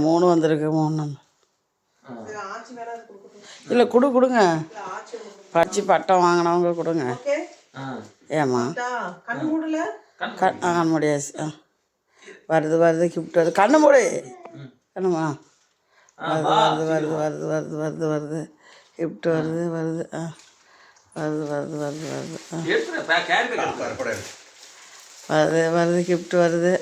3 வந்திருக்கு 3 நம்ம இல்லை கொடுங்க படித்து பட்டம் வாங்கினவங்க கொடுங்க. ஏம்மா கண் முடியாது. வருது கிஃப்ட் வருது. கண்ணு மூடு கண்ணுமா வருது கிஃப்ட் வருது வருது கிஃப்ட் வருது.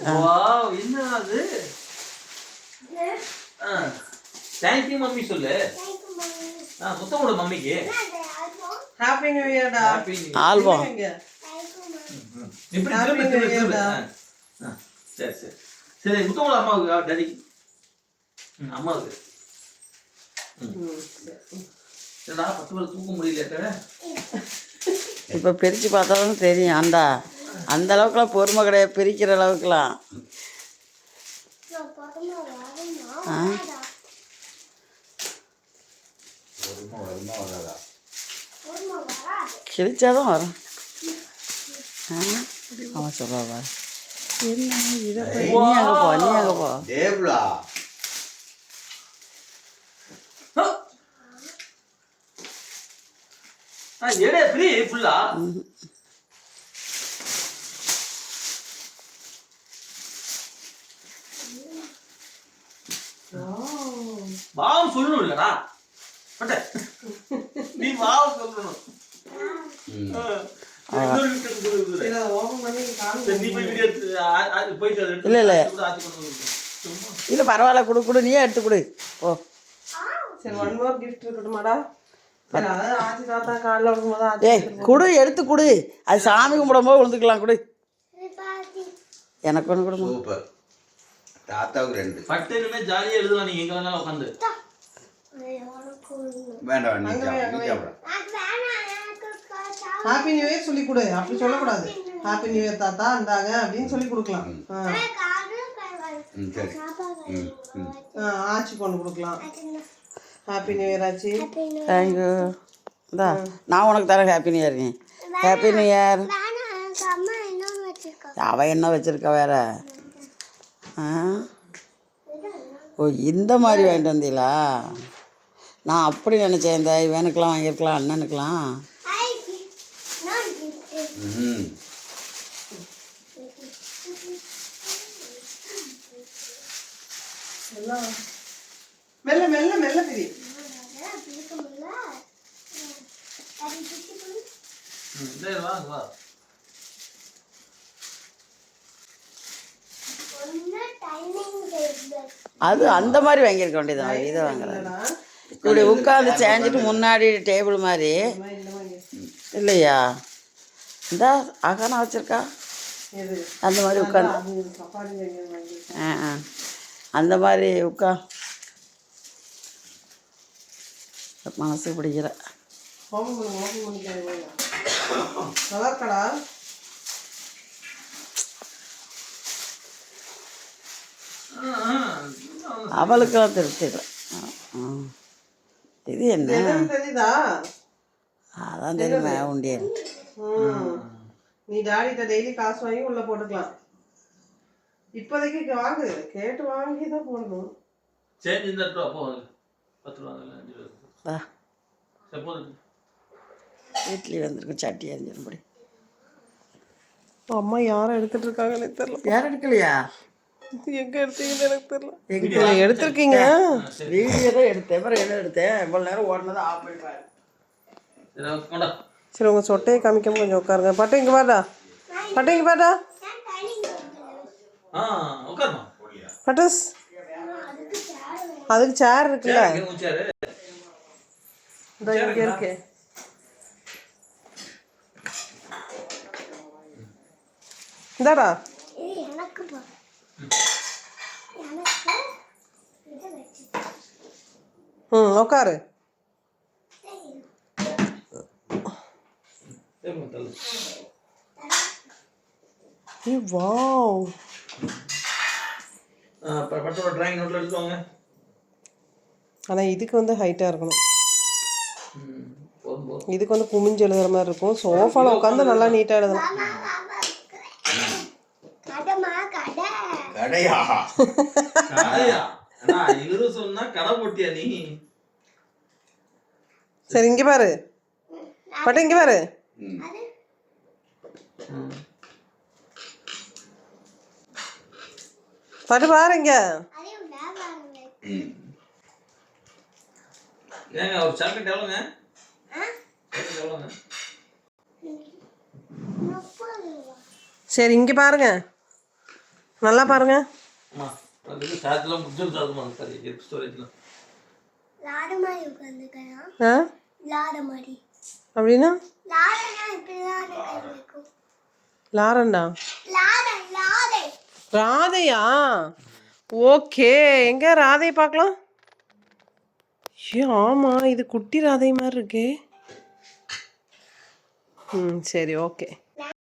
தேங்க்யூ மம்மி சொல்லு. முத்தம் கொடு மம்மிக்கு. ஹாப்பி நியூ இயர் டா. ஆல்பம் இப்படி திரும்ப. சரி முத்தம் கொடு அம்மாவுக்கு டாடிக்கு. அம்மாவுக்கு. என்னடா 10 பேர் தூக்க முடியல. இப்போ பிரித்து பார்த்தாலும் தெரியும். அந்த அளவுக்குலாம் பொறுமை கிடையாது பிரிக்கிற அளவுக்குலாம். கிழிச்சாதான் வரும். அவன் சொல்லுவா என்ன இதை நீ அங்கே போ. எடே ஃப்ரீ ஃபுல்லா. வாவ் சொல்லணும் இல்லடா. பட்ட நீ வாவ் சொல்லணும். இல்லை பரவாயில்ல கொடு நீயே எடுத்து கொடு. ஓ சரி ஒன் மோர் கிஃப்ட் இருக்கட்டுமாடா. ஏய் கொடு எடுத்து கொடு. அது சாமி கும்பிடும்போது விழுந்துக்கலாம். கொடு எனக்கு ஒன்று கொடுமா. சூப்பர். தாத்தாவுக்கு 2 பட்டேலுமே ஜாலியாக எழுதலாம். நீங்கள் எங்கே வேணாலும் உட்காந்து. வேண்டாம் ஹாப்பி நியூ இயர் சொல்லி கொடு. அப்படி சொல்லக்கூடாது. ஹாப்பி நியூ இயர் தாத்தா இந்தாங்க அப்படின்னு சொல்லி கொடுக்கலாம். ஆச்சி கொண்டு கொடுக்கலாம். ஹாப்பி நியூ இயர் ஆச்சி. தேங்க்யூ. இந்தா நான் உனக்கு தரேன். Happy new year. நீ ஹாப்பி நியூ இயர். அவள் என்ன வச்சுருக்கா வேற? ஓ இந்த மாதிரி வாங்கிட்டு வந்தீங்களா? நான் அப்படி நினச்சேன். இந்த இவனுக்கெலாம் வாங்கியிருக்கலாம் அண்ணனுக்கெலாம். மெல்ல மெல்ல மெல்ல பிரி. அது அந்த மாதிரி வாங்கியிருக்க வேண்டியதான். இதை வாங்கலாம். இப்படி உட்காந்து சேஞ்சிட்டு முன்னாடி டேபிள் மாதிரி இல்லையா? இந்த அகானா வச்சுருக்கா அந்த மாதிரி உட்காந்து அந்த மாதிரி மனசு பிடிக்கிற. அவளுக்கெல்லாம் தெரிஞ்சிடல. இது என்ன அதான் தெரியுமா உண்டியல். நீ டாடிட்ட டெய்லி காசு வாங்கி உள்ள போட்டுக்கலாம். இப்போதைக்கு வாங்கு கேட்டு வாங்கி தான் போடணும். சேஞ்ச் இந்த அப்போ 10 ரூபா இட்லி வந்திருக்கு. சட்டி அரிஞ்சிருப்படி. அம்மா யாரும் எடுத்துட்டு இருக்காங்கன்னு தெரியல. யாரும் எடுக்கலையா? எங்க எடுத்தீங்கன்னு எனக்கு தெரியல. எங்க எடுத்திருக்கீங்க? வீடியோ தான் எடுத்தேன். அப்புறம் என்ன எடுத்தேன்? இவ்வளோ நேரம் ஓடினதை ஆஃப் பண்ணிப்பாரு. சரி உங்க சொட்டையை காமிக்காம கொஞ்சம் உட்காருங்க. பட்டு இங்க பாடா. பட்டு இங்க பாடா. பட்டுஸ் அதுக்கு சேர் இருக்குல்ல. இந்த இங்க இருக்கு. இந்தாடா. உட்காரு. வாவ் பட்டோட டிராயிங் நோட்ல எடுத்துவாங்க. ஆனா இதுக்கு வந்து ஹைட்டா இருக்கணும். இதுக்கு வந்து குமிஞ்சு எழுதுற மாதிரி இருக்கும். சோஃபால உட்காந்து நல்லா நீட்டா எழுதலாம். கடையா கடையா அண்ணா இவரு சொன்னா கடை போட்டியா நீ சரி இங்க பாரு பட்டு இங்க பாரு ம். பட்டு பாருங்க ம். ஏங்க ஒரு சாக்லேட் எவ்வளோங்க சாக்லேட் எவ்வளோங்க சரி இங்க பாருங்க நல்லா பாருங்க அம்மா அதுக்கு சார்ஜ்லாம் முடிஞ்சிருந்தாதுமா சரி இருக்கு ஸ்டோரேஜ்லாம் ஆ அப்படின்னா லாரண்டா ராதையா ஓகே எங்க ராதையை பார்க்கலாம் ஏ ஆமா இது குட்டி ராதை மாதிரி இருக்கே ம் சரி ஓகே